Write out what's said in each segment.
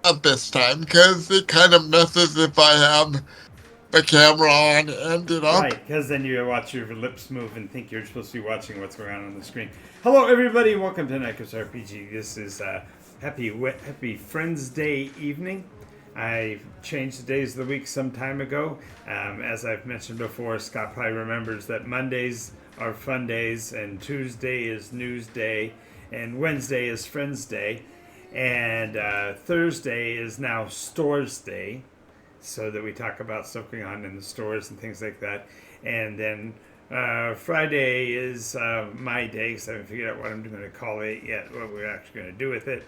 at this time because it kind of messes if I have the camera on and it up. Right, because then you watch your lips move and think you're supposed to be watching what's going on the screen. Hello, everybody. Welcome to Nycos RPG. This is happy Friendsday evening. I changed the days of the week some time ago. As I've mentioned before, Scott probably remembers that Mondays are fun days, and Tuesday is news day, and Wednesday is Friends Day, and Thursday is now Stores Day, so that we talk about stuff going on in the stores and things like that. And then Friday is my day, because I haven't figured out what I'm going to call it yet, what we're actually going to do with it.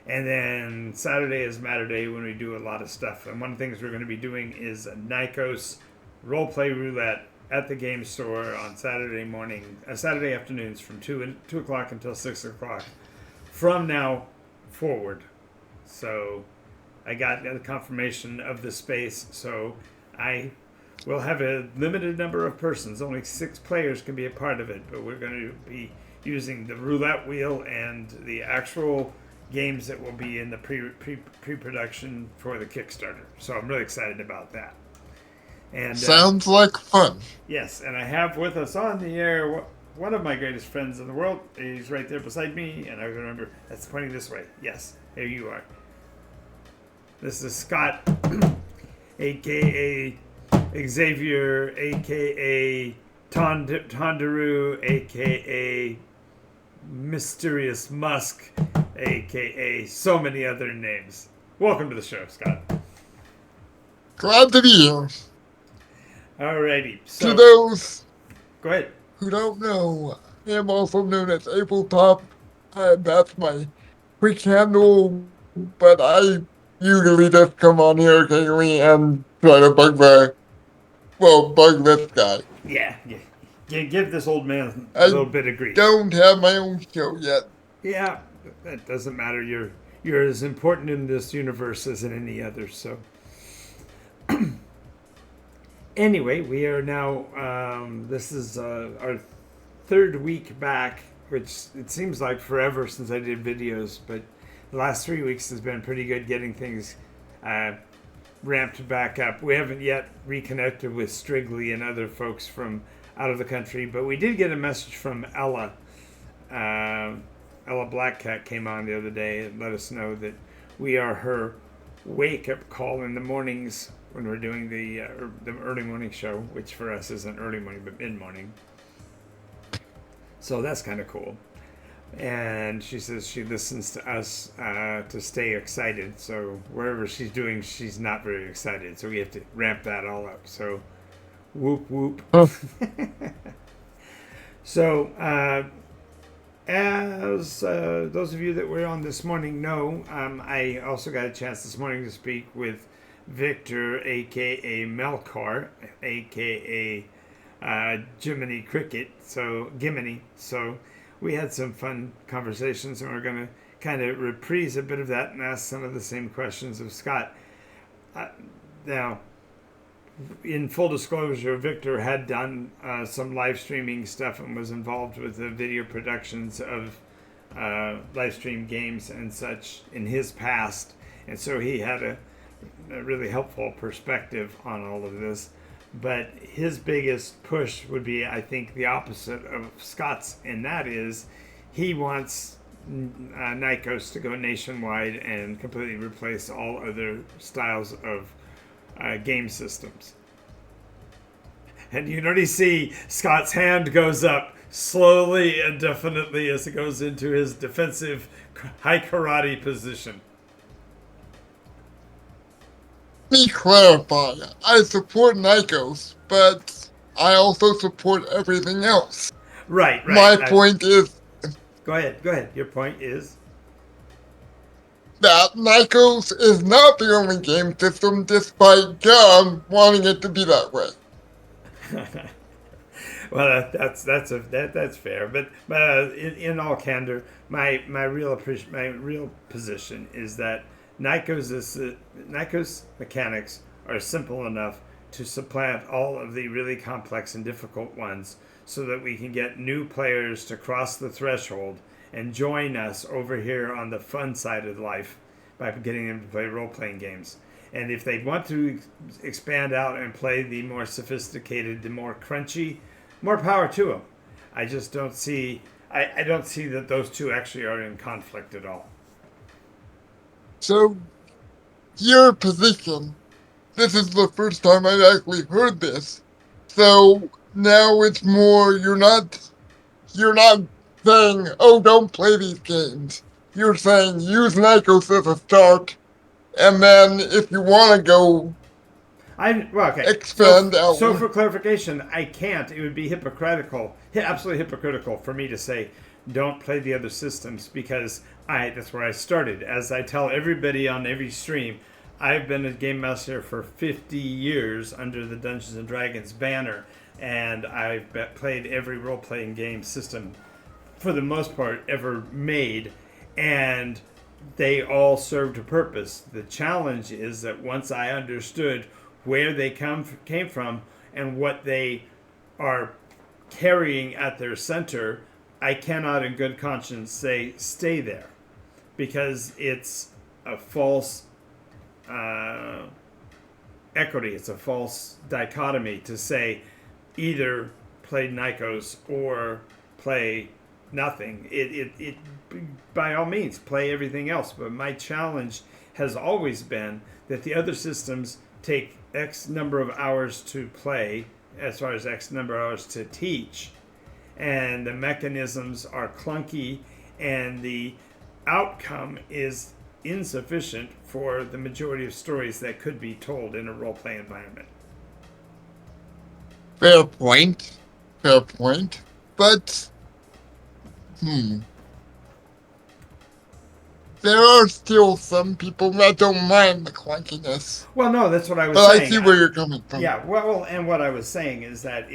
And then Saturday is Matter Day, when we do a lot of stuff. And one of the things we're going to be doing is a Nycos roleplay roulette at the game store on Saturday afternoons from 2 o'clock until 6 o'clock from now forward. So I got the confirmation of the space, so I will have a limited number of persons. Only 6 players can be a part of it, but we're going to be using the roulette wheel and the actual games that will be in the pre-production for the Kickstarter. So I'm really excited about that. And Sounds like fun. yes, and I have with us on the air one of my greatest friends in the world. He's right there beside me, and I remember that's pointing this way. Yes, there you are. This is Scott, aka Xavier, aka Tondaroo, aka Mysterious Musk, aka so many other names. Welcome to the show, Scott. Glad to be here. Alrighty, To so those go ahead. who don't know, I am also known as Abletop. That's my quick handle, but I usually just come on here occasionally and try to bug this guy. Yeah. Give this old man a I little bit of grief. don't have my own show yet. Yeah, that doesn't matter. You're as important in this universe as in any other. So, anyway, we are now. This is our third week back, which it seems like forever since I did videos, but the last 3 weeks has been pretty good getting things ramped back up. We haven't yet reconnected with Strigley and other folks from out of the country, but we did get a message from Ella. Ella Blackcat came on the other day and let us know that we are her wake-up call in the mornings when we're doing the early morning show, which for us isn't early morning but mid-morning. So that's kind of cool. And she says she listens to us to stay excited. So wherever she's doing, she's not very excited. So we have to ramp that all up. So whoop whoop. So as those of you that were on this morning know, I also got a chance this morning to speak with Victor, aka Melkor, aka Jiminy Cricket, so Gimini. So we had some fun conversations, and we're going to kind of reprise a bit of that and ask some of the same questions of Scott. Now, in full disclosure, Victor had done some live streaming stuff and was involved with the video productions of live stream games and such in his past, and so he had a really helpful perspective on all of this. But his biggest push would be, I think, the opposite of Scott's, and that is he wants Nycos to go nationwide and completely replace all other styles of game systems. And you already see Scott's hand goes up slowly and definitely as it goes into his defensive high karate position. Let me clarify. I support Nycos, but I also support everything else. Right. My point is Go ahead. Your point is? that Nycos is not the only game system, despite God wanting it to be that way. Well, that's fair. But in all candor, my real position is that Nycos mechanics are simple enough to supplant all of the really complex and difficult ones, so that we can get new players to cross the threshold and join us over here on the fun side of life, by getting them to play role-playing games. And if they want to expand out and play the more sophisticated, the more crunchy, more power to them. I just don't see. I don't see that those two actually are in conflict at all. So, your position, this is the first time I've actually heard this. So now it's more, you're not saying, oh, don't play these games. You're saying use Nycos as a start, and then if you want to go Okay. expand So out. for clarification, I can't. It would be hypocritical, absolutely hypocritical for me to say don't play the other systems because that's where I started. As I tell everybody on every stream, I've been a game master for 50 years under the Dungeons and Dragons banner, and I've played every role playing game system for the most part ever made, and they all served a purpose. The challenge is that once I understood where they came from and what they are carrying at their center, I cannot in good conscience say stay there because it's a false equity, it's a false dichotomy to say either play Nycos or play nothing. It by all means play everything else, but my challenge has always been that the other systems take X number of hours to play as far as X number of hours to teach, and the mechanisms are clunky and the outcome is insufficient for the majority of stories that could be told in a role-play environment. Fair point. Fair point. But, there are still some people that don't mind the clunkiness. Well, no, that's what I was But I saying. see where you're coming from. Yeah, well, and what I was saying is that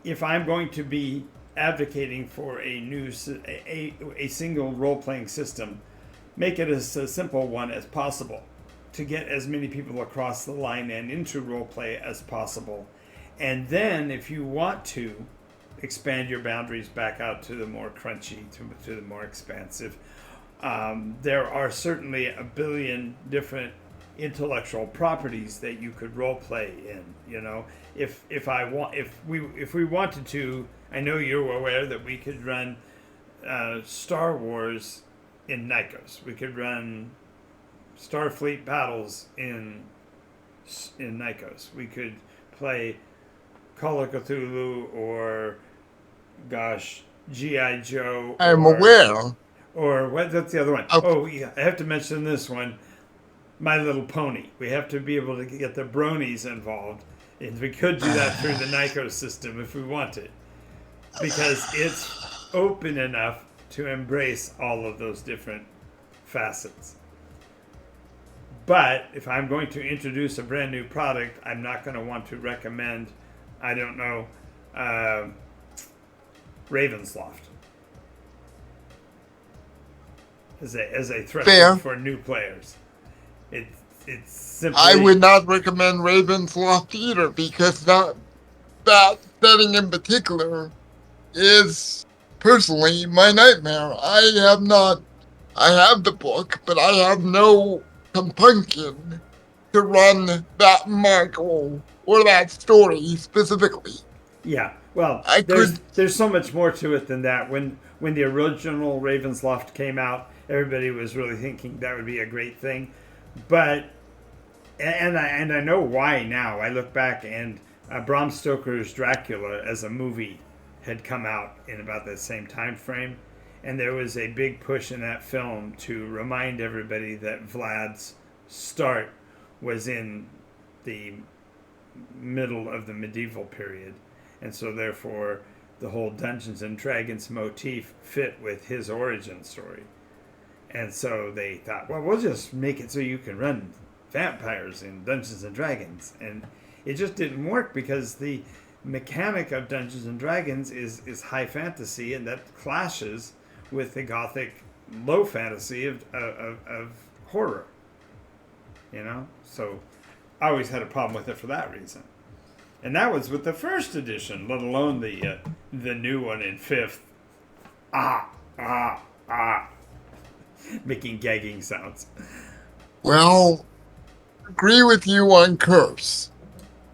if I'm going to be advocating for a single role playing system, make it as a simple one as possible to get as many people across the line and into role play as possible. And then, if you want to expand your boundaries back out to the more crunchy, to the more expansive, there are certainly a billion different intellectual properties that you could role play in. You know, if we wanted to, I know you're aware that we could run Star Wars in Nycos. We could run Starfleet battles in Nycos. We could play Call of Cthulhu or, gosh, G.I. Joe. I'm aware. Or what's the other one? Okay. Oh, yeah, I have to mention this one, My Little Pony. We have to be able to get the bronies involved. And we could do that through the Nycos system if we wanted. Because it's open enough to embrace all of those different facets. But if I'm going to introduce a brand new product, I'm not going to want to recommend, I don't know, Ravensloft as a threat Fair. for new players. It's simply. I would not recommend Ravensloft either because that setting in particular is personally my nightmare. I have the book, but I have no compunction to run that module or that story specifically. Yeah, well, could. there's so much more to it than that. When the original Ravensloft came out, everybody was really thinking that would be a great thing, but and I know why now. I look back and Bram Stoker's Dracula as a movie had come out in about the same time frame, and there was a big push in that film to remind everybody that Vlad's start was in the middle of the medieval period, and so therefore the whole Dungeons and Dragons motif fit with his origin story. And so they thought, well, we'll just make it so you can run vampires in Dungeons and Dragons. And it just didn't work because the mechanic of Dungeons and Dragons is high fantasy, and that clashes with the gothic low fantasy of horror. You know? So I always had a problem with it for that reason. And that was with the first edition, let alone the new one in 5th. making gagging sounds. Well, agree with you on curse.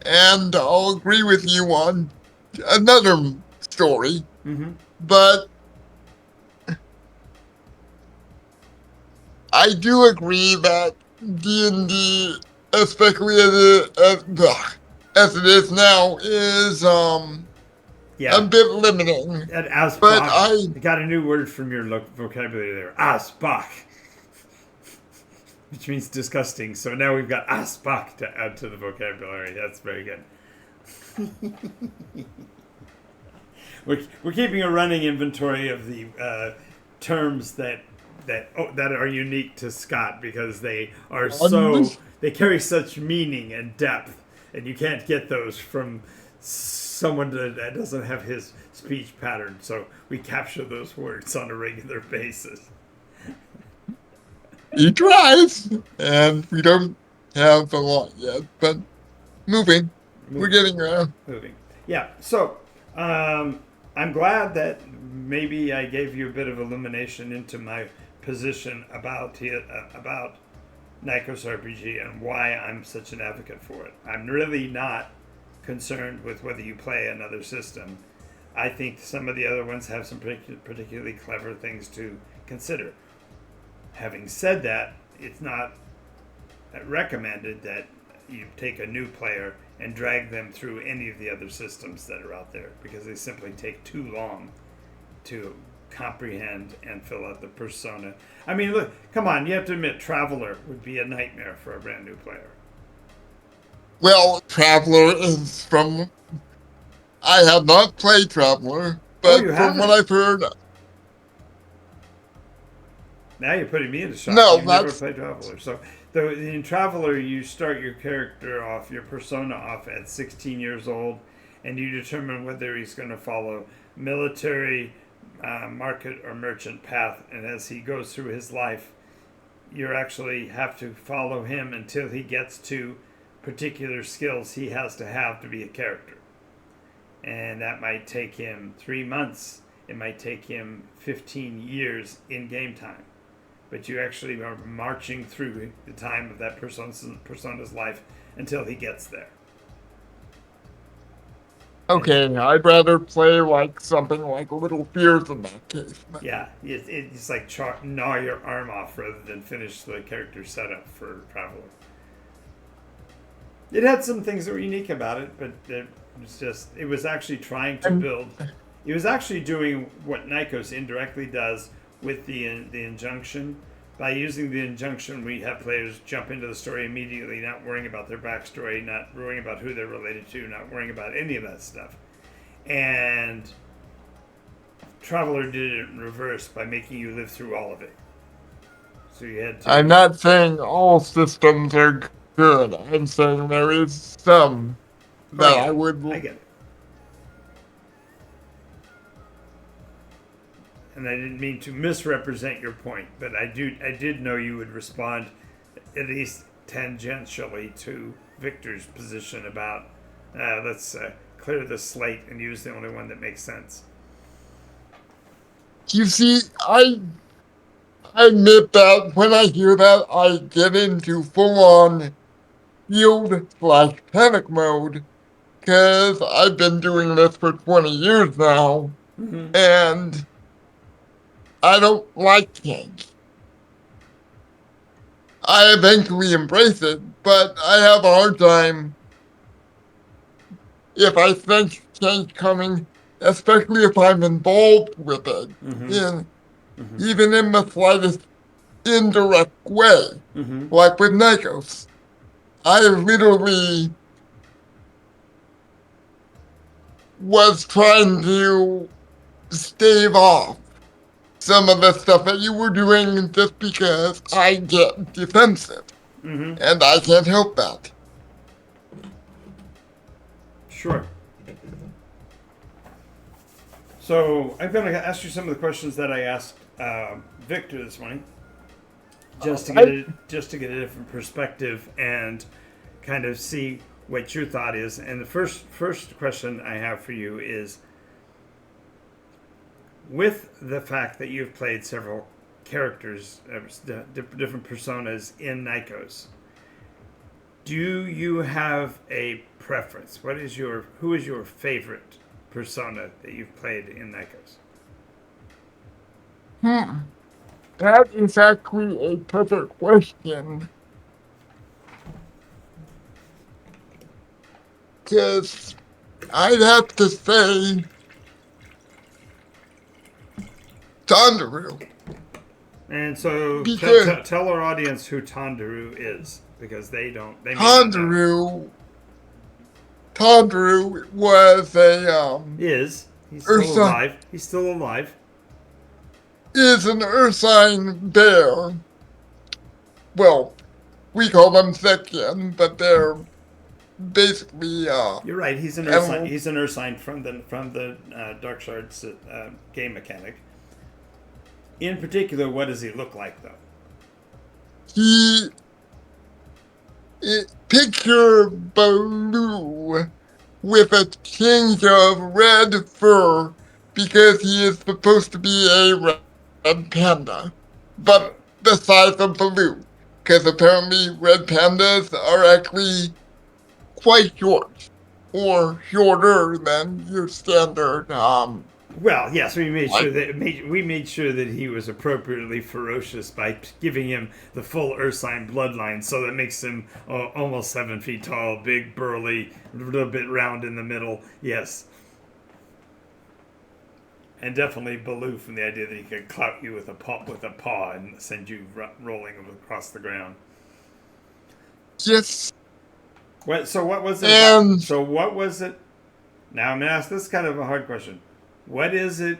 And I'll agree with you on another story. Mm-hmm. But I do agree that D&D, especially as it is now, is a Yeah. bit limiting. And But Asbach. I You got a new word from your vocabulary there. Asbach. Which means disgusting. So now we've got Asbach to add to the vocabulary. That's very good. We're keeping a running inventory of the terms that are unique to Scott because they are un- they carry such meaning and depth, and you can't get those from someone that doesn't have his speech pattern. So we capture those words on a regular basis. he tries, and we don't have a lot yet. But moving, we're getting around. Moving. Yeah. So I'm glad that maybe I gave you a bit of illumination into my position about Nycos RPG and why I'm such an advocate for it. I'm really not concerned with whether you play another system. I think some of the other ones have some particularly clever things to consider. Having said that, it's not recommended that you take a new player and drag them through any of the other systems that are out there because they simply take too long to comprehend and fill out the persona. I mean, look, come on, you have to admit, Traveler would be a nightmare for a brand new player. Well, Traveler is from. I have not played Traveler, Oh, you but from what haven't? I've heard, Now you're putting me in a shock. no, You've never that's played Traveler. So in Traveler, you start your character off, your persona off at 16 years old, and you determine whether he's going to follow military, market, or merchant path. And as he goes through his life, you actually have to follow him until he gets to particular skills he has to have be a character. And that might take him 3 months. It might take him 15 years in game time. But you actually are marching through the time of that persona's life until he gets there. okay. I'd rather play like something like Little Fears in that case. Yeah, it's like gnaw your arm off rather than finish the character setup for Traveler. It had some things that were unique about it, but it was actually trying to build. It was actually doing what Nycos indirectly does with the injunction. By using the injunction, we have players jump into the story immediately, not worrying about their backstory, not worrying about who they're related to, not worrying about any of that stuff. And Traveler did it in reverse by making you live through all of it. So you had to. I'm not saying all systems are good. I'm saying there is some Oh, I that get I it. would. I get it. And I didn't mean to misrepresent your point, but I did know you would respond at least tangentially to Victor's position about let's clear the slate and use the only one that makes sense. You see, I admit that when I hear that, I get into full on field/panic mode because I've been doing this for 20 years now, Mm-hmm. and I don't like change. I eventually embrace it, but I have a hard time if I sense change coming, especially if I'm involved with it, Mm-hmm. in Mm-hmm. even in the slightest indirect way, Mm-hmm. like with Nycos. I literally was trying to stave off some of the stuff that you were doing just because I get defensive. Mm-hmm. And I can't help that. Sure. So I'm going to ask you some of the questions that I asked Victor this morning, just to get a different perspective and kind of see what your thought is. And the first question I have for you is, with the fact that you've played several characters, different personas in Nycos. Do you have a preference? Who is your favorite persona that you've played in Nycos? Hmm. That is actually a perfect question. Because I'd have to say Tandaru. And so Because tell our audience who Tandaru is, because they don't, they may not know. Tandaru, Tandaru was a He's still Ursa alive. He's still alive. is an Ursine bear. Well, we call them Zekian, but they're basically You're right. He's an Ursine. animals. He's an Ursine from the Dark Shards game mechanic. In particular, what does he look like, though? He picture Baloo with a tinge of red fur because he is supposed to be a red panda, So, but the size of Baloo. Because apparently red pandas are actually quite short, or shorter than your standard well, yes, we made sure like that we made sure that he was appropriately ferocious by giving him the full Ursine bloodline, so that makes him almost 7 feet tall, big, burly, a little bit round in the middle. Yes, and definitely Baloo from the idea that he could clout you with a paw and send you rolling across the ground. just What? So what was it about? and So what was it? Now I'm gonna ask this kind of a hard question. What is it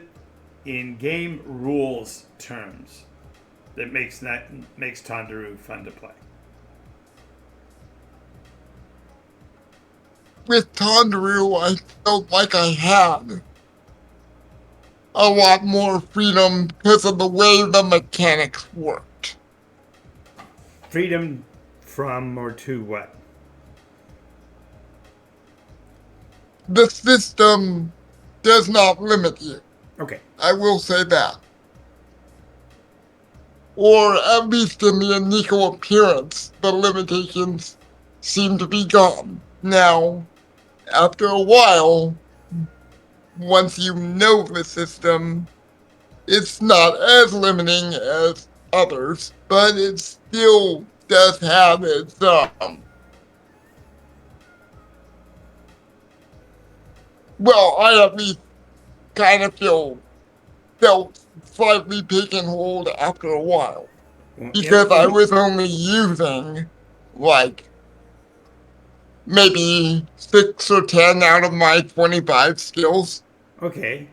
in game rules terms that makes Tandaru fun to play? with Tandaru I felt like I had a lot more freedom because of the way the mechanics worked. Freedom from or to what? The system does not limit you. Okay. I will say that. Or at least in the initial appearance, the limitations seem to be gone. Now, after a while, once you know the system, it's not as limiting as others, but it still does have its well, I at least kind of felt slightly pigeonholed after a while. Well, Because I was only using like maybe 6 or 10 out of my 25 skills. okay.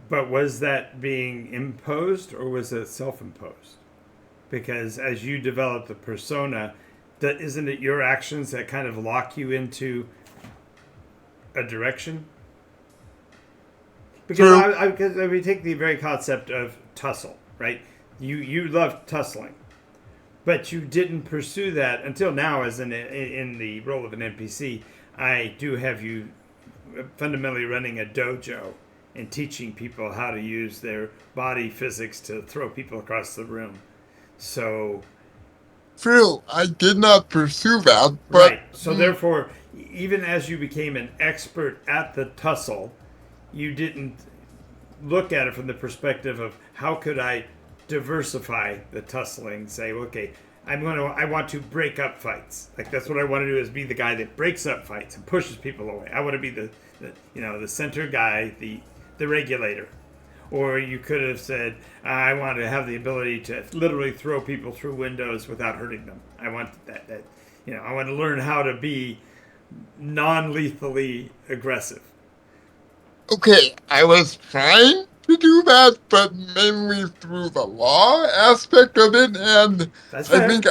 But was that being imposed or was it self-imposed? Because as you develop the persona, that isn't it your actions that kind of lock you into a direction? Because True. because we take the very concept of tussle, right? You love tussling, but you didn't pursue that until now. As in the role of an NPC, I do have you fundamentally running a dojo and teaching people how to use their body physics to throw people across the room. So True. I did not pursue that, but right. So therefore, even as you became an expert at the tussle, you didn't look at it from the perspective of how could I diversify the tussling. Say, okay, I want to break up fights. Like that's what I want to do is be the guy that breaks up fights and pushes people away. I want to be the center guy, the regulator. Or you could have said, I want to have the ability to literally throw people through windows without hurting them. I want that I want to learn how to be non-lethally aggressive. okay, I was trying to do that, but mainly through the law aspect of it, and That's I fair. think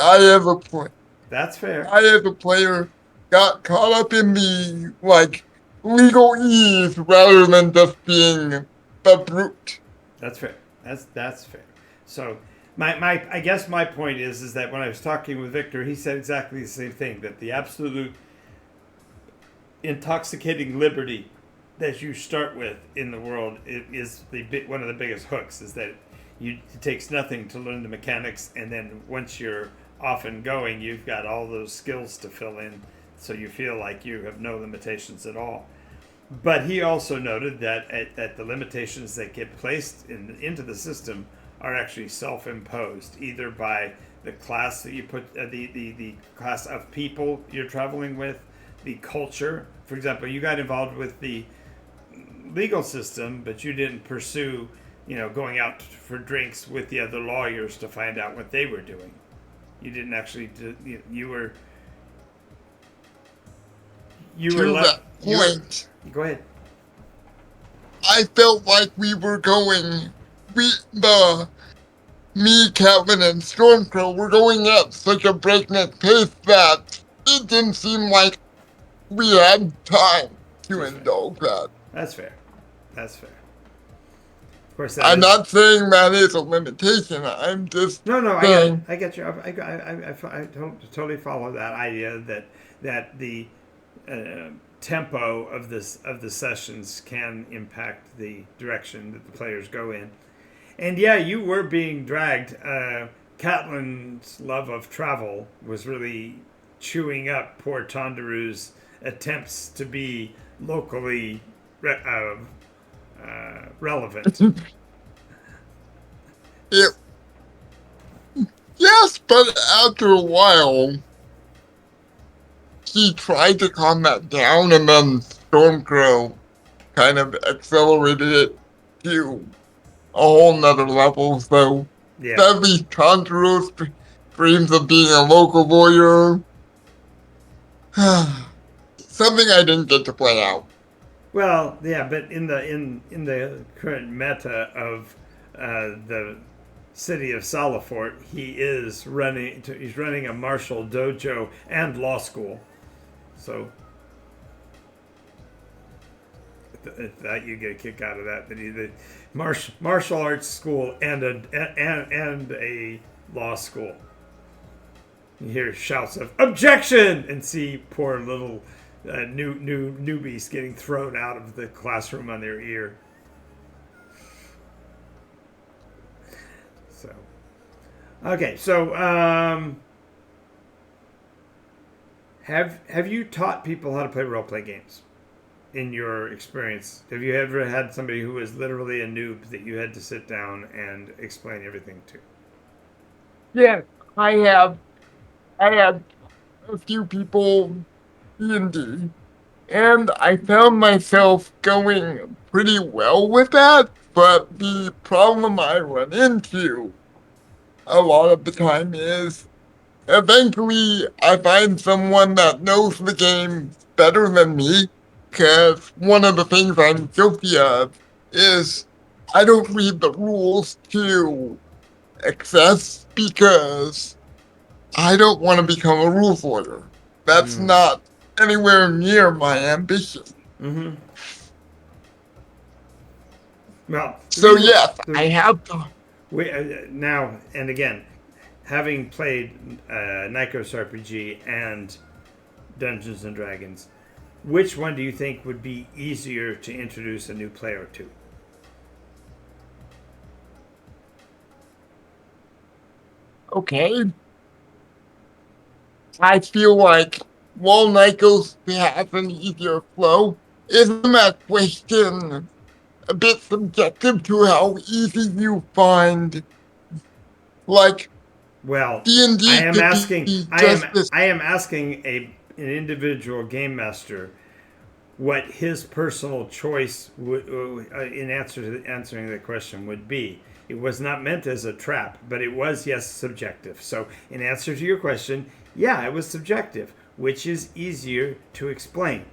That's fair. I as a player got caught up in the like legal ease rather than just being a brute. That's fair. That's fair. So my I guess my point is that when I was talking with Victor, he said exactly the same thing, that the absolute intoxicating liberty that you start with in the world is one of the biggest hooks, is that it takes nothing to learn the mechanics, and then once you're off and going, you've got all those skills to fill in, so you feel like you have no limitations at all. But he also noted that the limitations that get placed into the system are actually self-imposed, either by the class that you put, the class of people you're traveling with, the culture. For example, you got involved with the legal system, but you didn't pursue, going out for drinks with the other lawyers to find out what they were doing. You didn't actually do. You were. You were To left. that point, Go ahead. I felt like we were going, me, Kevin, and Stormcrow were going at such a breakneck pace that it didn't seem like we had time to That's fair. indulge that. That's fair. That's fair. Of course, that I'm is. not saying that is a limitation. I'm just No. I get it. saying, I get you. I totally follow that idea that the tempo of the sessions can impact the direction that the players go in. And yeah, you were being dragged. Catlin's love of travel was really chewing up poor Tondaru's attempts to be locally relevant. it, yes, but after a while, he tried to calm that down, and then Stormcrow kind of accelerated it to a whole nother level. So Yeah. sadly, Tanjiro's dreams of being a local lawyer, something I didn't get to play out. Well, yeah, but in the current meta of the city of Salafort, he's running a martial dojo and law school. So that you get a kick out of that. But the martial arts school and a law school. You hear shouts of objection and see poor little newbies getting thrown out of the classroom on their ear. So, okay, so have you taught people how to play role play games? In your experience, have you ever had somebody who was literally a noob that you had to sit down and explain everything to? Yes, I have. I had a few people D&D, and I found myself going pretty well with that. But the problem I run into a lot of the time is eventually I find someone that knows the game better than me. Because one of the things I'm guilty of is I don't read the rules to excess because I don't want to become a rules lawyer. That's Mm. not anywhere near my ambition. Mm-hmm. Well, So yes, I have to. now and again, having played Nycos RPG and Dungeons and Dragons, which one do you think would be easier to introduce a new player to? Okay. I feel like while Nycos has an easier flow, isn't that question a bit subjective to how easy you find, like, Well, I D&D am could asking. be I am. just this. I am asking an individual game master what his personal choice would, in answering the question, would be. It was not meant as a trap, but it was, yes, subjective. So, in answer to your question, yeah, it was subjective. Which is easier to explain?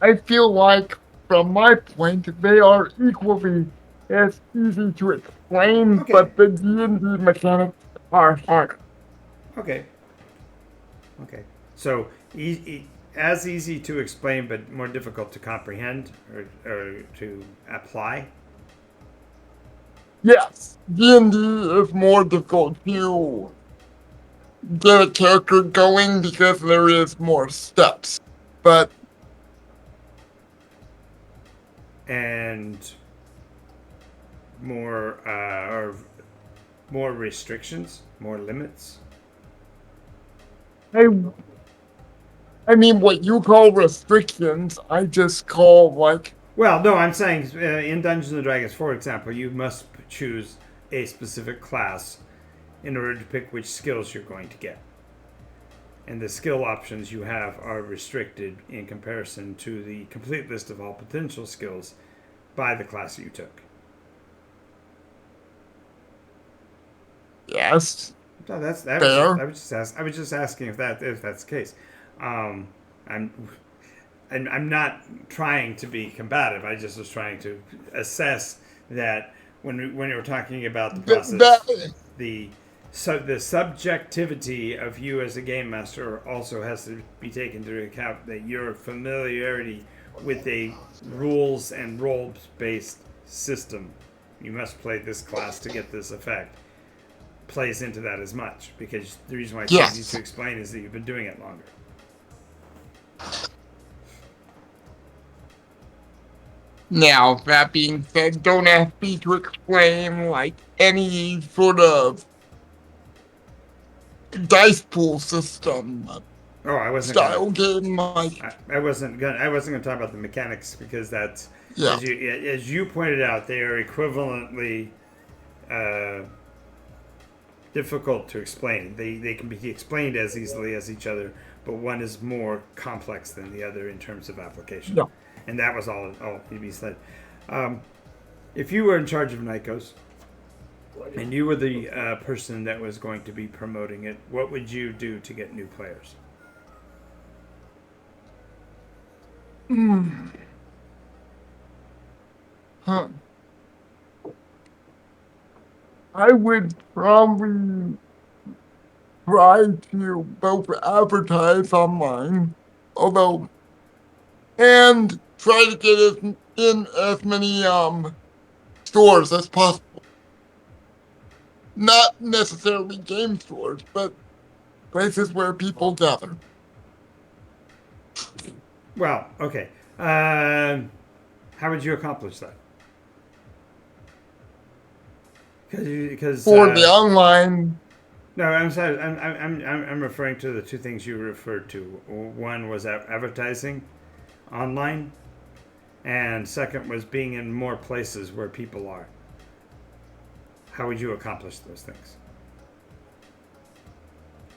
I feel like, from my point, they are equally as easy to explain, Okay. but the D&D mechanics are harder. Okay. Okay. So, as easy to explain, but more difficult to comprehend or to apply. Yes, D&D is more difficult to get a character going because there is more steps. But And or more restrictions, more limits? I I mean, what you call restrictions, I just call like Well, no, I'm saying in Dungeons and Dragons, for example, you must choose a specific class in order to pick which skills you're going to get. And the skill options you have are restricted in comparison to the complete list of all potential skills by the class you took. yes, So that's that was just fair. I was just ask, I was just asking if that's the case. Um, I'm I'm not trying to be combative. I just was trying to assess that when you were talking about the process, That the the subjectivity of you as a game master also has to be taken into account. That your familiarity with a rules and roles based system, you must play this class to get this effect, plays into that as much, because the reason why it's easy to yes. explain is that you've been doing it longer. Now, that being said, don't ask me to explain like any sort of dice pool system Oh, I wasn't gonna style game like I wasn't gonna talk about the mechanics, because that's, yeah. as you pointed out, they are equivalently uh, difficult to explain. They can be explained as easily as each other, but one is more complex than the other in terms of application. Yeah. And that was all to be said. Um, if you were in charge of Nycos and you were the person that was going to be promoting it, what would you do to get new players? Hmm. Huh. I would probably try to both advertise online, although and try to get in as many stores as possible. Not necessarily game stores, but places where people gather. Well, okay. Um how would you accomplish that? Because For the online, no, I'm sorry. I'm referring to the two things you referred to. One was advertising online, and second was being in more places where people are. How would you accomplish those things?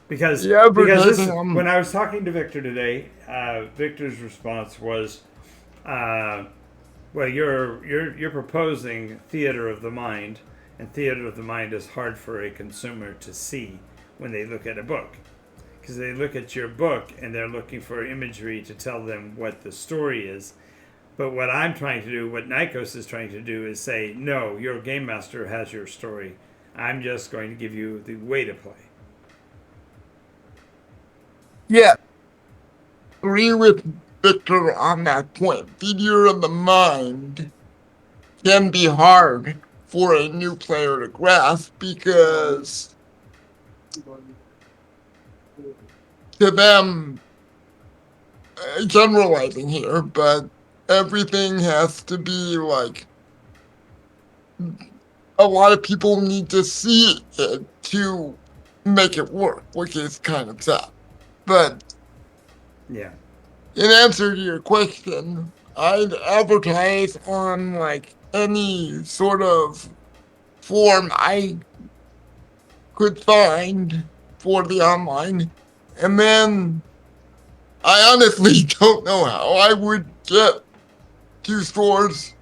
Because the this, advertising when I was talking to Victor today, Victor's response was, uh, "Well, you're proposing theater of the mind, and theater of the mind is hard for a consumer to see when they look at a book, because they look at your book and they're looking for imagery to tell them what the story is. But what I'm trying to do, what Nycos is trying to do, is say, no, your game master has your story. I'm just going to give you the way to play." yeah, agree with Victor on that point. Theater of the mind can be hard for a new player to grasp because to them, generalizing here, but everything has to be like a lot of people need to see it to make it work, which is kind of sad. But Yeah. in answer to your question, I'd advertise on like any sort of form I could find for the online. And then I honestly don't know how I would get to stores.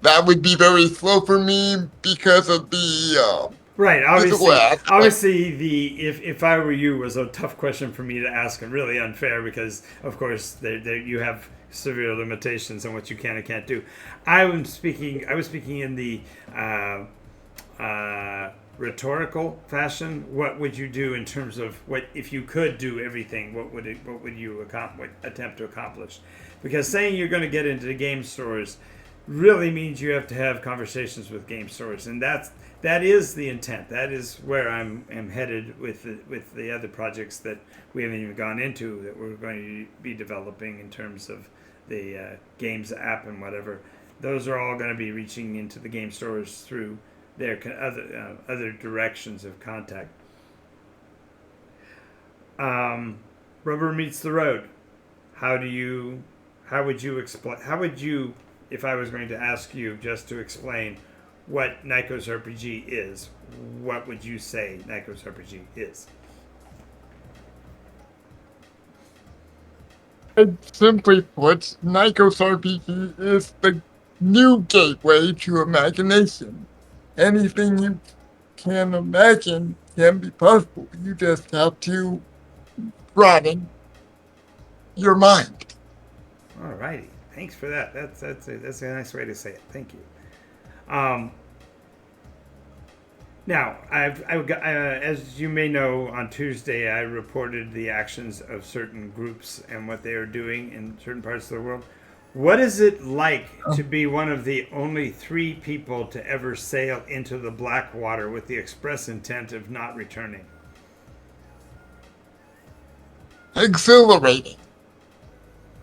That would be very slow for me because of the Right. physical aspect. Obviously, the if I were you was a tough question for me to ask, and really unfair, because of course you have severe limitations on what you can and can't do. I was speaking in the rhetorical fashion. What would you do in terms of what if you could do everything? What would you attempt to accomplish? Because saying you're going to get into the game stores really means you have to have conversations with game stores, and that is the intent. That is where am headed with the other projects that we haven't even gone into, that we're going to be developing in terms of the games app and whatever. those are all going to be reaching into the game stores through their other directions of contact. Rubber meets the road. How do you? How would you explain? How would you, if I was going to ask you just to explain what Nycos RPG is? What would you say Nycos RPG is? And simply put, Nycos RPG is the new gateway to imagination. Anything you can imagine can be possible. You just have to broaden your mind. Alrighty, thanks for that. That's a nice way to say it. Thank you. Um, Now, I've got, as you may know, on Tuesday I reported the actions of certain groups and what they are doing in certain parts of the world. What is it like to be one of the only 3 people to ever sail into the black water with the express intent of not returning? Exhilarating,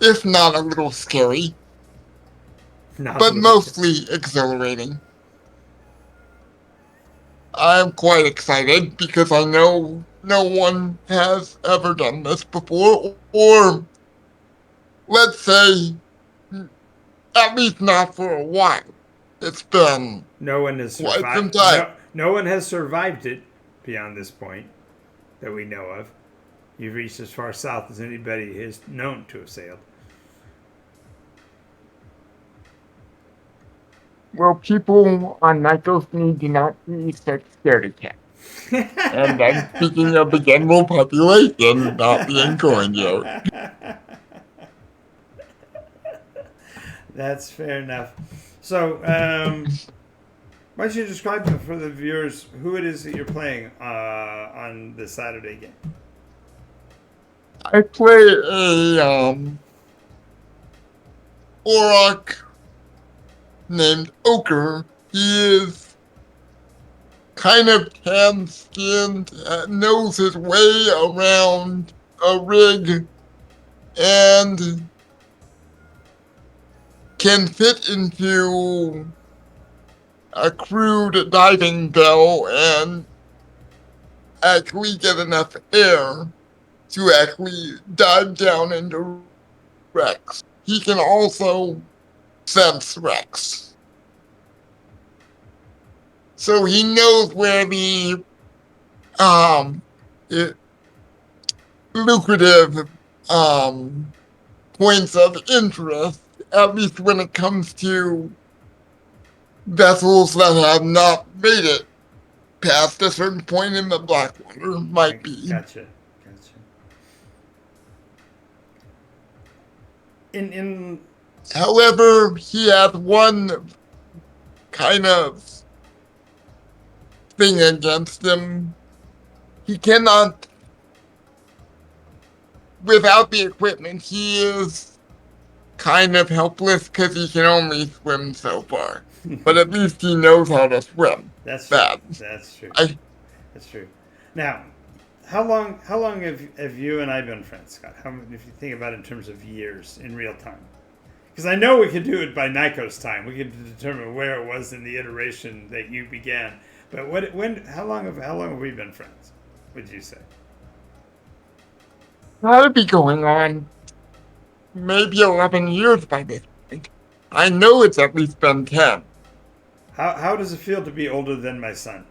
if not a little scary, Not but mostly exhilarating. I'm quite excited because I know no one has ever done this before, or let's say, at least not for a while. It's been No one has quite some survived. time. No one has survived it beyond this point that we know of. You've reached as far south as anybody is known to have sailed. Well, people on Nycos need to not be such scaredy cats. And then speaking of the general population not being coined yet. That's fair enough. So, why don't you describe for the viewers who it is that you're playing on the Saturday game? I play a Orc named Ochre. He is kind of tan-skinned, knows his way around a rig, and can fit into a crude diving bell and actually get enough air to actually dive down into wrecks. He can also sense wrecks. So he knows where the lucrative points of interest, at least when it comes to vessels that have not made it past a certain point in the Blackwater, might be. Gotcha. In However, he has one kind of thing against him. He cannot, without the equipment, he is kind of helpless because he can only swim so far. But at least he knows how to swim. That's true. That's true. That's true. Now, how long have you and I been friends, Scott? If you think about it in terms of years in real time? Because I know we could do it by Nycos time. We could determine where it was in the iteration that you began. But how long have we been friends? Would you say? That'll be going on maybe 11 years by this point. I know it's at least been 10. How does it feel to be older than my son?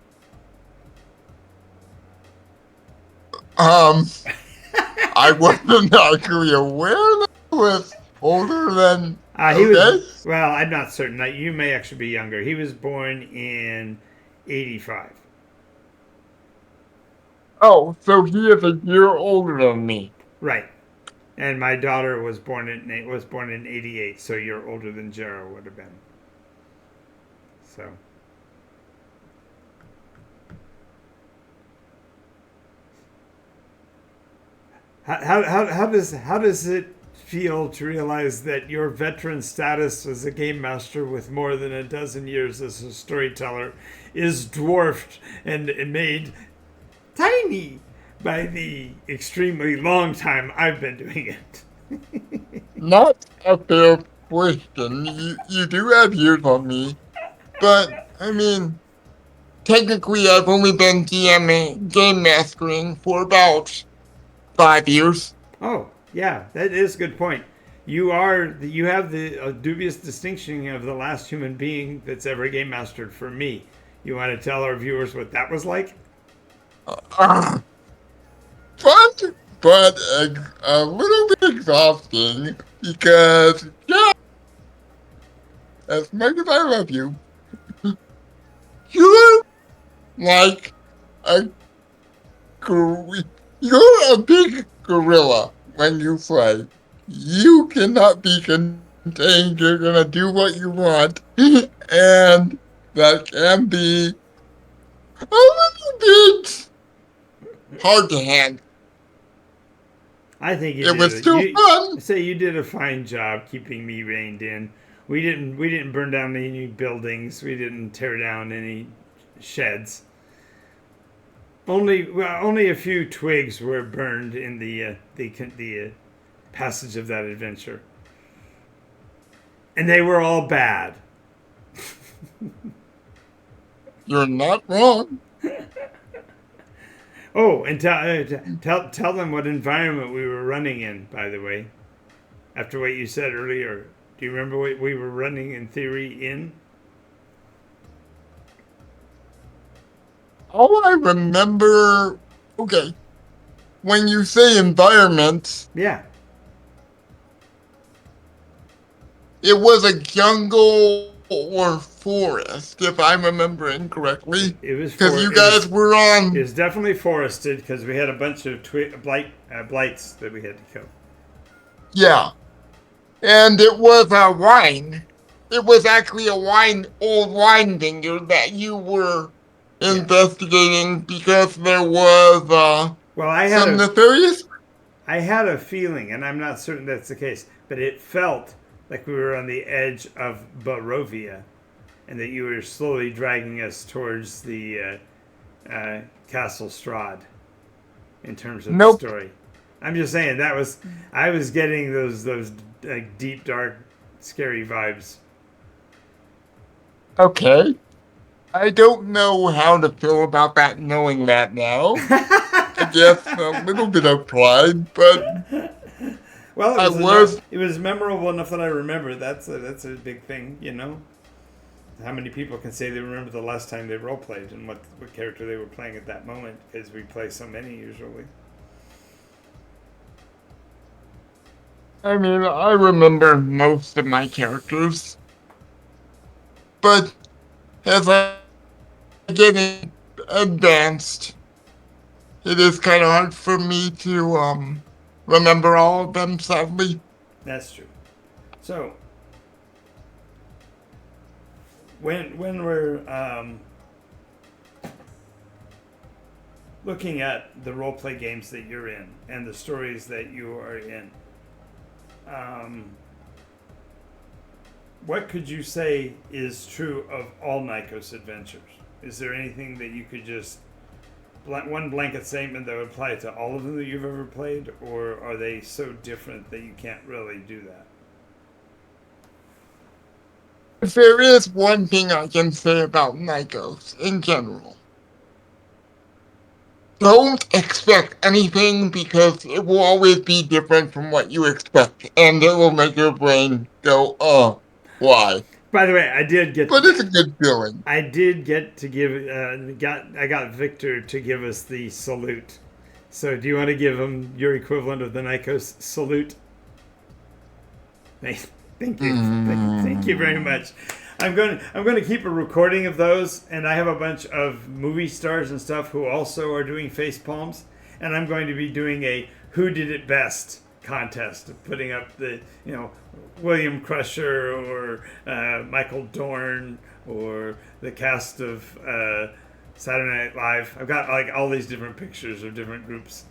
I wasn't actually aware that he was older than. He was. Well, I'm not certain. You may actually be younger. He was born in '85. Oh, so he is a year older than me. Right. And my daughter was born in '88, so you're older than Jero would have been. So. How does it feel to realize that your veteran status as a game master with more than a dozen years as a storyteller is dwarfed and made tiny by the extremely long time I've been doing it? Not a fair question. You do have years on me, but I mean, technically, I've only been DMing, game mastering for about 5 years. Oh, yeah, that is a good point. You have the dubious distinction of the last human being that's ever game mastered for me. You want to tell our viewers what that was like? Uh, Fun, but a little bit exhausting because, yeah, as much as I love you, you're like a gor- you're a big gorilla when you play. You cannot be contained. You're gonna do what you want, and that can be a little bit hard to handle. I think you It was did. still You fun. say you did a fine job keeping me reined in. We didn't burn down any buildings. We didn't tear down any sheds. Only a few twigs were burned in the passage of that adventure, and they were all bad. You're not wrong. Oh, and tell them what environment we were running in. By the way, after what you said earlier, do you remember what we were running in theory in? All I remember, okay, when you say environment, Yeah, it was a jungle or forest, if I'm remembering correctly. it was Because for you it guys was were it on, was definitely forested because we had a bunch of blights that we had to kill. yeah, and it was a wine. It was actually old wine vineyard that you were Yeah. investigating because there was Well, some nefarious. I had a feeling, and I'm not certain that's the case, but it felt like we were on the edge of Barovia, and that you were slowly dragging us towards the Castle Strahd in terms of the Nope. story. I'm just saying I was getting those like deep, dark, scary vibes. Okay. I don't know how to feel about that knowing that now. I guess a little bit of pride, but Well, I was. it was memorable enough that I remember. That's a big thing, you know. How many people can say they remember the last time they role played and what character they were playing at that moment? Because we play so many usually. I mean, I remember most of my characters, but as I get advanced, it is kind of hard for me to remember all of them, sadly. That's true. So when we're looking at the role play games that you're in and the stories that you are in, um, what could you say is true of all Nycos adventures? Is there anything that you could just one blanket statement that would apply to all of them that you've ever played, or are they so different that you can't really do that? If there is one thing I can say about Nycos in general, don't expect anything because it will always be different from what you expect, and it will make your brain go, why? By the way, But it's a good feeling. I did get to give I got Victor to give us the salute. So do you want to give him your equivalent of the Nycos salute? Thank you, thank you very much. I'm going to keep a recording of those, and I have a bunch of movie stars and stuff who also are doing face palms, and I'm going to be doing a who did it best contest of putting up the William Crusher or Michael Dorn or the cast of Saturday Night Live. I've got like all these different pictures of different groups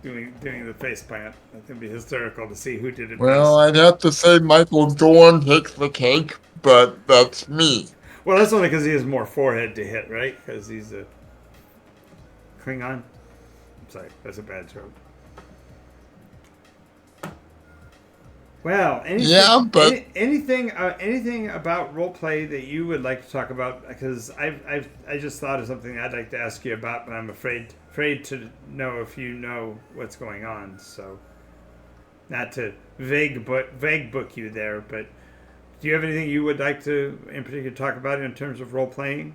doing the face plant. It's gonna be hysterical to see who did it Well, best. I'd have to say Michael Dorn takes the cake, but that's me. Well, that's only because he has more forehead to hit, right? Because he's a Klingon. I'm sorry, that's a bad joke. Well, anything, Yeah, but anything about role play that you would like to talk about? Because I just thought of something I'd like to ask you about, but I'm afraid to know if you know what's going on. So, not to vague book you there, but do you have anything you would like to, in particular, talk about in terms of role playing?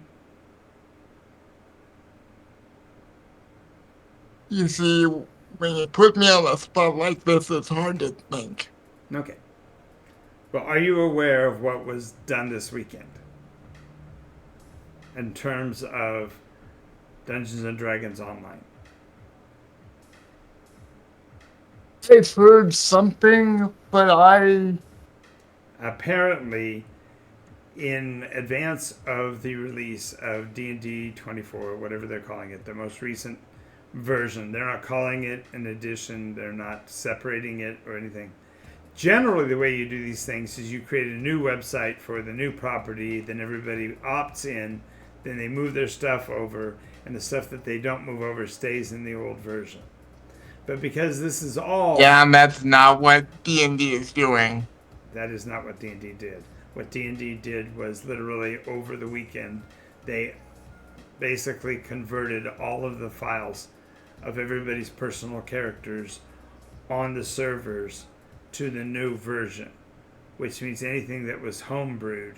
you see, when you put me on a spot like this, it's hard to think. Okay. Well, are you aware of what was done this weekend in terms of Dungeons and Dragons Online? I've heard something, but Apparently, in advance of the release of D&D 24, whatever they're calling it, the most recent version, they're not calling it an edition, they're not separating it or anything. Generally, the way you do these things is you create a new website for the new property, then everybody opts in, then they move their stuff over, and the stuff that they don't move over stays in the old version. But because this is all, yeah, and that's not what D&D is doing. that is not what D&D did. What D&D did was literally over the weekend, they basically converted all of the files of everybody's personal characters on the servers to the new version, which means anything that was homebrewed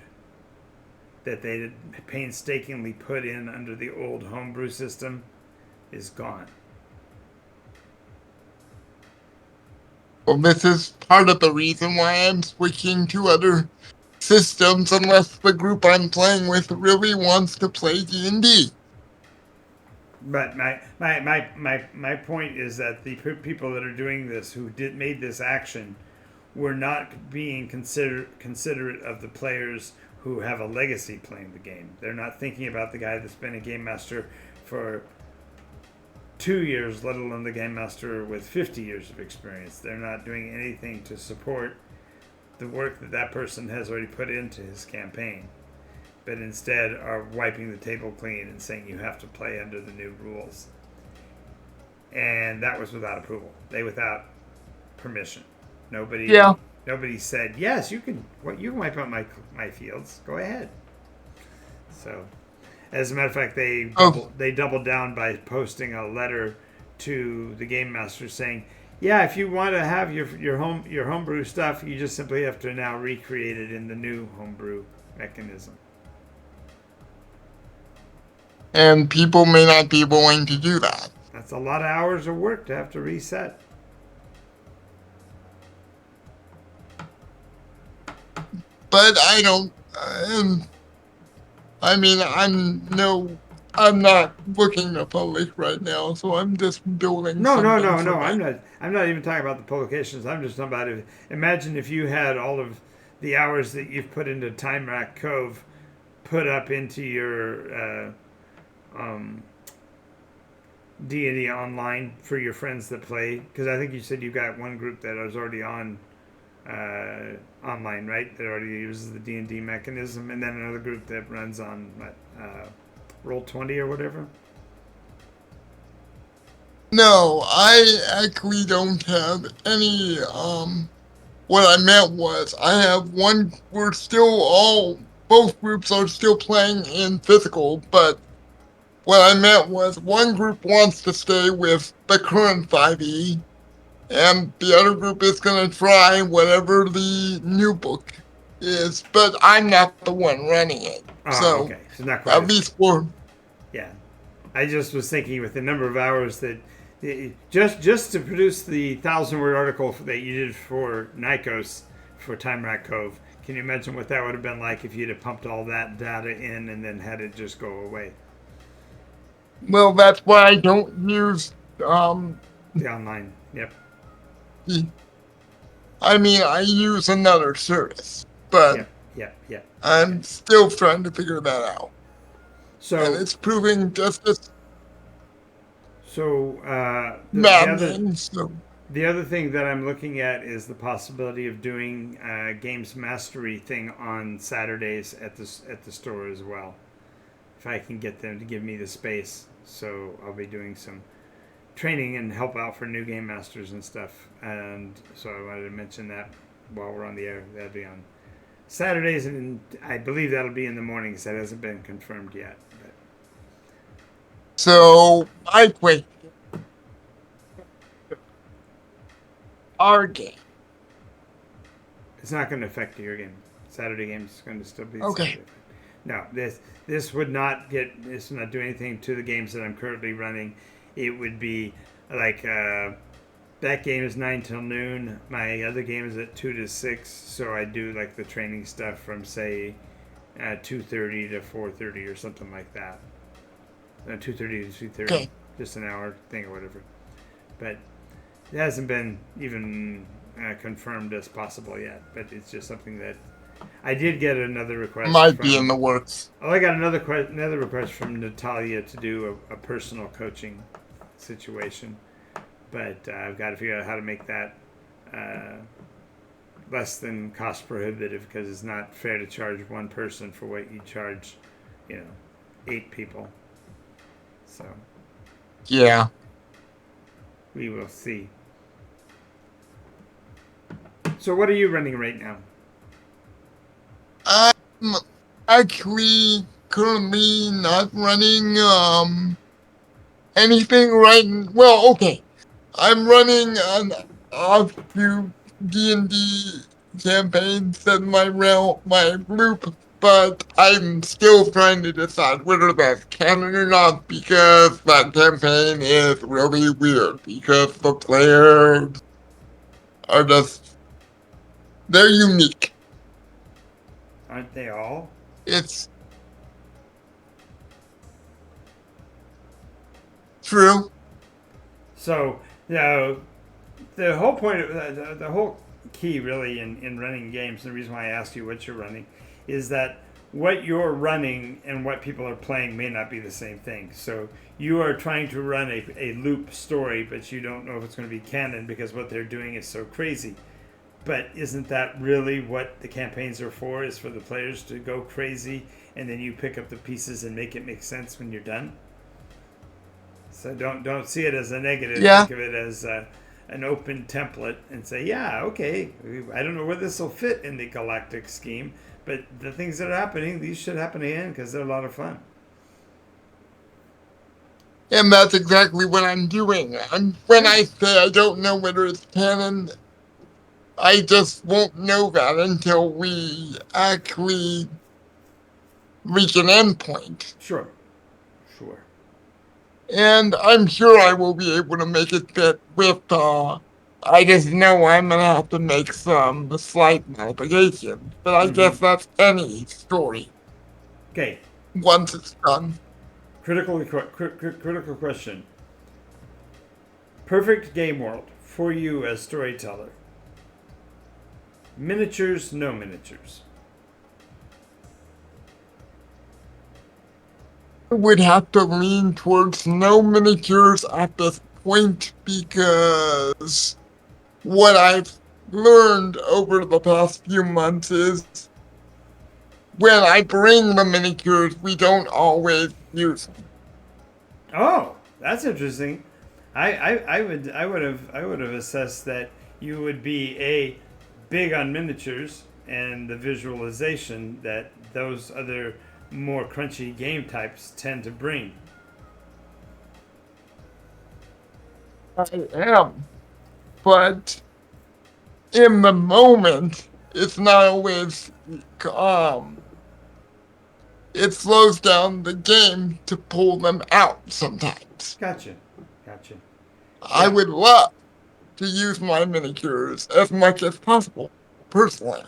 that they painstakingly put in under the old homebrew system is gone. Well, this is part of the reason why I'm switching to other systems unless the group I'm playing with really wants to play D&D. But my point is that the people that are doing this, who made this action, were not being considerate of the players who have a legacy playing the game. They're not thinking about the guy that's been a game master for 2 years, let alone the game master with 50 years of experience. They're not doing anything to support the work that that person has already put into his campaign, but instead are wiping the table clean and saying you have to play under the new rules. And that was without approval. Without permission. Nobody Yeah. nobody said, yes, you can wipe out my fields. Go ahead. So as a matter of fact, Oh, they doubled down by posting a letter to the game master saying, yeah, if you want to have your homebrew stuff, you just simply have to now recreate it in the new homebrew mechanism. and people may not be willing to do that. That's a lot of hours of work to have to reset. But I don't. I mean, I'm not looking to publish right now, so I'm just building No, no, something no, for no. my. I'm not even talking about the publications. I'm just talking about it. Imagine if you had all of the hours that you've put into Time Rack Cove put up into your D&D online for your friends that play. Because I think you said you got one group that was already on online, right? That already uses the D&D mechanism, and then another group that runs on Roll20 or whatever. No, I actually don't have any. What I meant was, I have one. We're still all. Both groups are still playing in physical, but what I meant was one group wants to stay with the current 5e, and the other group is going to try whatever the new book is, but I'm not the one running it. Oh, So okay. So not quite at as least we're. yeah. I just was thinking with the number of hours that just to produce the 1,000-word article that you did for Nycos for Time Rack Cove. Can you imagine what that would have been like if you'd have pumped all that data in and then had it just go away? Well, that's why I don't use. Um, The online. Yep. I mean, I use another service, but Yep. Yep. Yep. Okay. I'm still trying to figure that out. And So it's proving just as maddening. So, the other thing that I'm looking at is the possibility of doing games mastery thing on Saturdays at the store as well. If I can get them to give me the space, so I'll be doing some training and help out for new game masters and stuff. And so I wanted to mention that while we're on the air. That'll be on Saturdays, and I believe that'll be in the mornings. That hasn't been confirmed yet. But So my question, our game. it's not going to affect your game. Saturday game is going to still be Okay. Saturday. No, this would not get. This would not do anything to the games that I'm currently running. It would be like that game is 9 till noon. My other game is at 2 to 6. So I do like the training stuff from say 2:30 to 4:30 or something like that. 2:30 to 2:30, Okay. just an hour thing or whatever. But it hasn't been even confirmed as possible yet. But it's just something that I did get another request Might be in from. the works. Oh, I got another request from Natalia to do a personal coaching situation, but I've got to figure out how to make that uh, less than cost prohibitive because it's not fair to charge one person for what you charge, 8 people. So Yeah. we will see. So what are you running right now? I'm actually currently not running anything well, okay. I'm running an offshoot D&D campaign set in my group, but I'm still trying to decide whether that's canon or not because that campaign is really weird because the players are just they're unique. Aren't they all? It's true. So the whole point of the whole key really in running games, the reason why I asked you what you're running, is that what you're running and what people are playing may not be the same thing. So you are trying to run a loop story, but you don't know if it's going to be canon because what they're doing is so crazy. But isn't that really what the campaigns are for? Is for the players to go crazy, and then you pick up the pieces and make it make sense when you're done. So don't see it as a negative. Yeah. Think of it as an open template and say, yeah, okay, I don't know where this will fit in the galactic scheme, but the things that are happening, these should happen again because they're a lot of fun. And that's exactly what I'm doing. When I say I don't know whether it's canon, I just won't know that until we actually reach an endpoint. Sure, sure. And I'm sure I will be able to make it fit with, I just know I'm gonna have to make some slight modifications. But I Mm-hmm. guess that's any story Okay, once it's done. critical question. Perfect game world for you as storyteller. Miniatures, no miniatures. I would have to lean towards no miniatures at this point because what I've learned over the past few months is when I bring the miniatures, we don't always use them. Oh, that's interesting. I would have assessed that you would be a big on miniatures and the visualization that those other more crunchy game types tend to bring. I am. But in the moment, it's not always it slows down the game to pull them out sometimes. Gotcha, gotcha. I Yeah. would love to use my miniatures as much as possible, personally.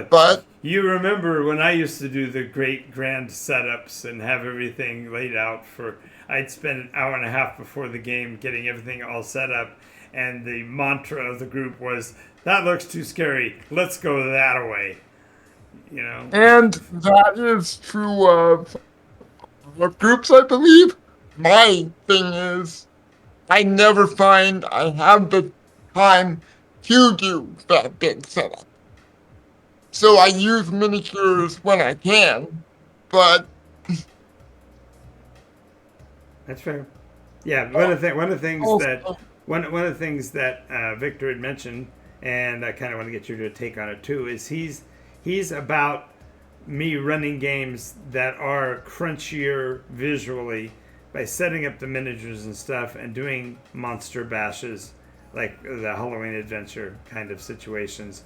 But You remember when I used to do the great grand setups and have everything laid out for. I'd spend an hour and a half before the game getting everything all set up, and the mantra of the group was, "That looks too scary. Let's go that away." You know. and that is true of groups, I believe. My thing is I never find I have the time to do that big setup. So I use miniatures when I can, but That's fair. Yeah, one of the things that also, one of the things that Victor had mentioned and I kind of want to get your take on it too. Is he's about me running games that are crunchier visually by setting up the miniatures and stuff and doing monster bashes like the Halloween adventure kind of situations,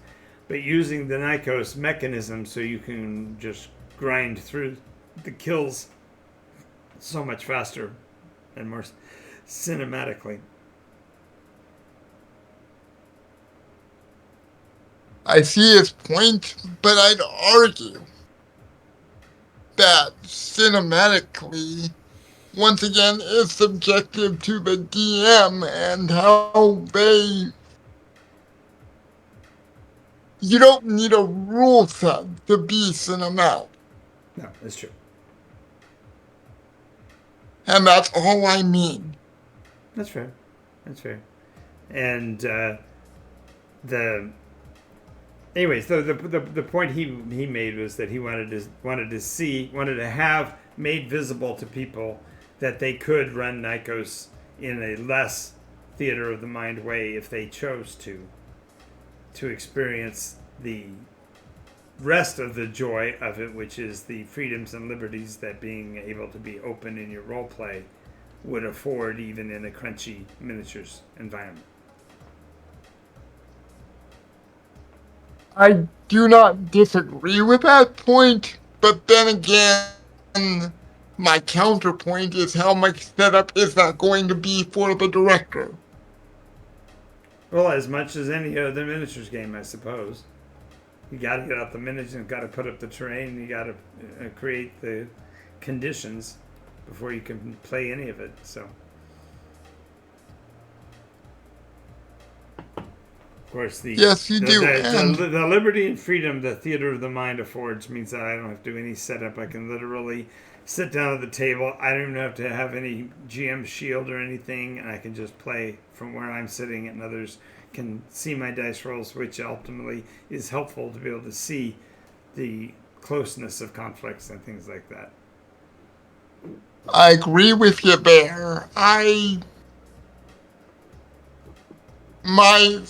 but using the Nycos mechanism so you can just grind through the kills so much faster and more cinematically. I see his point, but I'd argue that cinematically, once again, is subjective to the DM and how they. You don't need a rule set to be cinematic. No, that's true. And that's all I mean. That's fair. That's fair. And the anyways, the point he made was that he wanted to have made visible to people that they could run Nycos in a less theater of the mind way if they chose to experience the rest of the joy of it, which is the freedoms and liberties that being able to be open in your role play would afford even in a crunchy miniatures environment. I do not disagree with that point, but then again, my counterpoint is how much setup is that going to be for the director? Well, as much as any other miniatures game, I suppose. You got to get out the miniatures, and got to put up the terrain, you got to create the conditions before you can play any of it. So, of course, Yes, you do. And the liberty and freedom the theater of the mind affords means that I don't have to do any setup. I can literally sit down at the table. I don't even have to have any GM shield or anything, and I can just play from where I'm sitting, and others can see my dice rolls, which ultimately is helpful to be able to see the closeness of conflicts and things like that. I agree with you there. My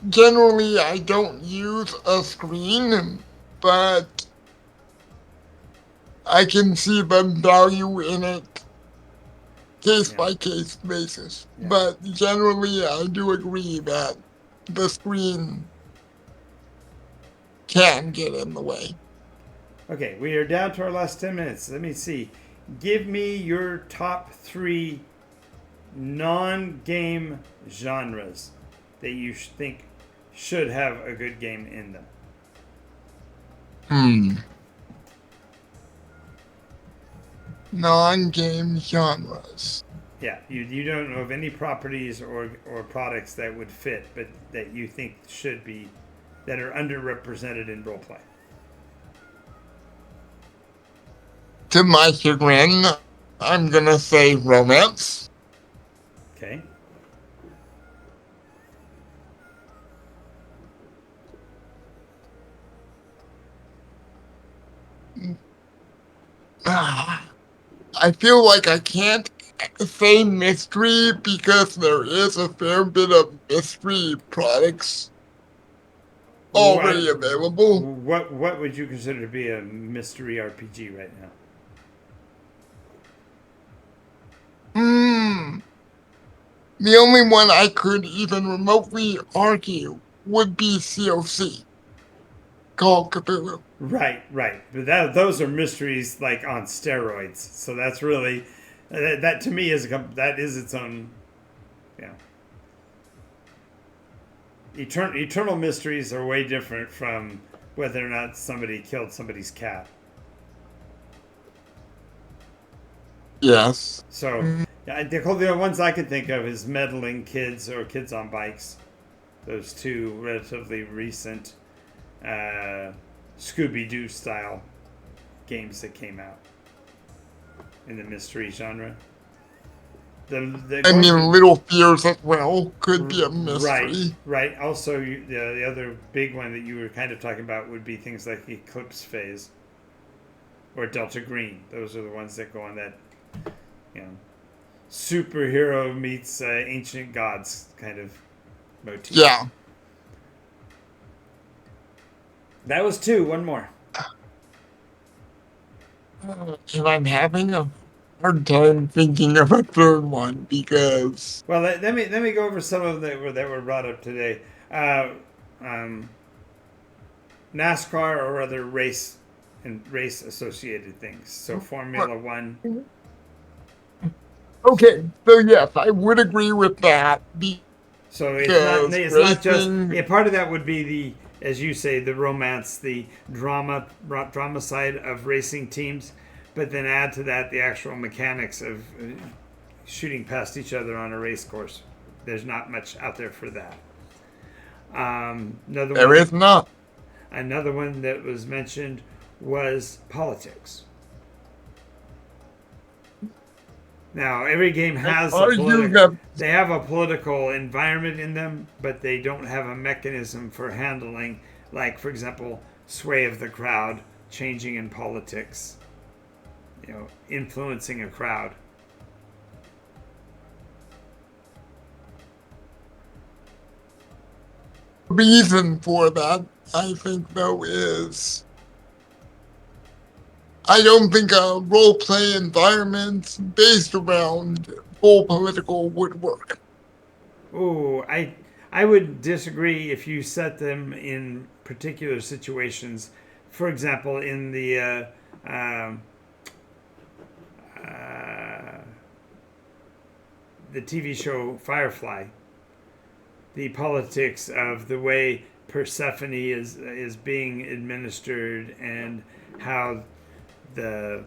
generally I don't use a screen, but I can see the value in it case by case basis. Yeah. But generally I do agree that the screen can get in the way. Okay, we are down to our last 10 minutes. Let me see. Give me your top 3 non-game genres that you think should have a good game in them. Non-game genres. Yeah, you don't know of any properties or products that would fit, but that you think should be, that are underrepresented in roleplay. To my chagrin, I'm gonna say romance. Okay. I feel like I can't say mystery because there is a fair bit of mystery products already available. What would you consider to be a mystery RPG right now? The only one I could even remotely argue would be COC. Call Cthulhu. Right. But those are mysteries like on steroids. So that's really that to me that is its own. Yeah. Eternal mysteries are way different from whether or not somebody killed somebody's cat. Yes. So the ones I can think of is meddling kids or kids on bikes. Those two relatively recent Scooby-Doo style games that came out in the mystery genre. Little Fears as well could be a mystery. Right. Also, the other big one that you were kind of talking about would be things like Eclipse Phase or Delta Green. Those are the ones that go on that, superhero meets ancient gods kind of motif. Yeah. That was two. One more. And I'm having a hard time thinking of a third one because Well, let me go over some of them that were brought up today. Uh, um, NASCAR or other race and race associated things. So Formula One. okay, so yes, I would agree with that So because it's not just, racing. yeah, part of that would be the, as you say, the romance, the drama side of racing teams, but then add to that the actual mechanics of shooting past each other on a race course. There's not much out there for that. Another There one is not. Another one that was mentioned was politics. Now, every game I has a argue political. that They have a political environment in them, but they don't have a mechanism for handling, like, for example, sway of the crowd, changing in politics, influencing a crowd. reason for that, I think, though, is I don't think a role play environment based around full political would work. Oh, I would disagree if you set them in particular situations. For example, in uh, the TV show Firefly, the politics of the way Persephone is being administered and how the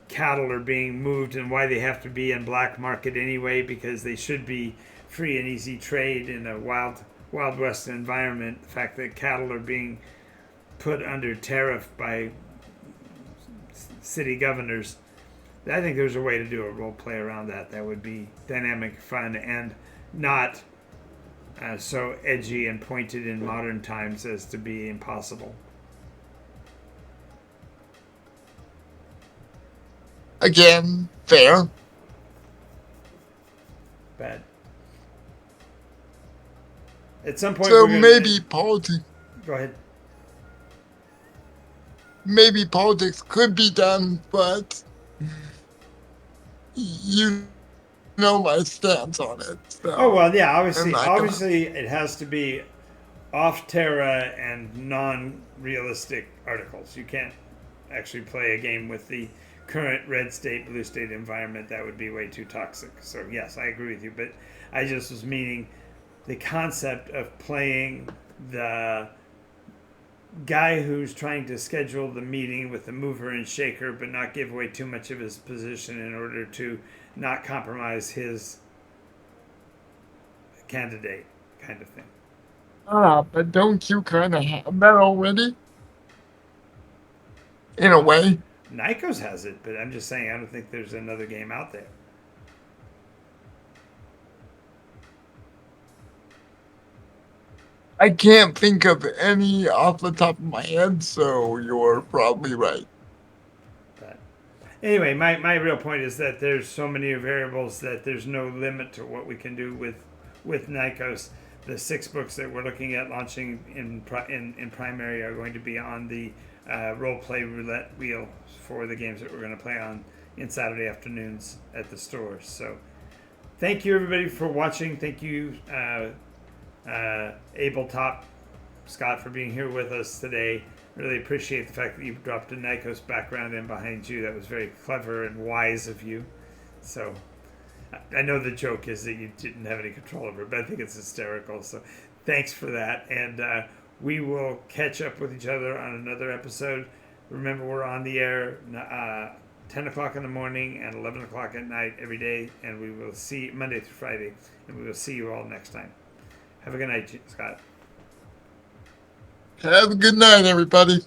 cattle are being moved and why they have to be in black market anyway because they should be free and easy trade in a wild west environment. The fact that cattle are being put under tariff by city governors, I think there's a way to do a role play around that that would be dynamic, fun, and not so edgy and pointed in modern times as to be impossible. Again, fair. But at some point, So we're gonna go ahead. maybe politics could be done, but you know my stance on it. Oh So well, yeah. I'm Obviously, not gonna. it has to be off Terra and non-realistic articles. You can't actually play a game with the current red state, blue state environment. That would be way too toxic. So yes, I agree with you. But I just was meaning the concept of playing the guy who's trying to schedule the meeting with the mover and shaker, but not give away too much of his position in order to not compromise his candidate, kind of thing. But don't you kind of have that already? In a way, Nycos has it, but I'm just saying I don't think there's another game out there. I can't think of any off the top of my head, so you're probably right. But anyway, my real point is that there's so many variables that there's no limit to what we can do with Nycos. The 6 books that we're looking at launching in primary are going to be on the role play roulette wheel for the games that we're going to play on in Saturday afternoons at the stores. So thank you everybody for watching. Thank you, Abel Top Scott, for being here with us today. Really appreciate the fact that you dropped a Nycos background in behind you. That was very clever and wise of you. So I know the joke is that you didn't have any control over it, but I think it's hysterical. So thanks for that. And we will catch up with each other on another episode. Remember, we're on the air 10 o'clock in the morning and 11 o'clock at night every day. And we will see Monday through Friday. And we will see you all next time. Have a good night, Scott. Have a good night, everybody.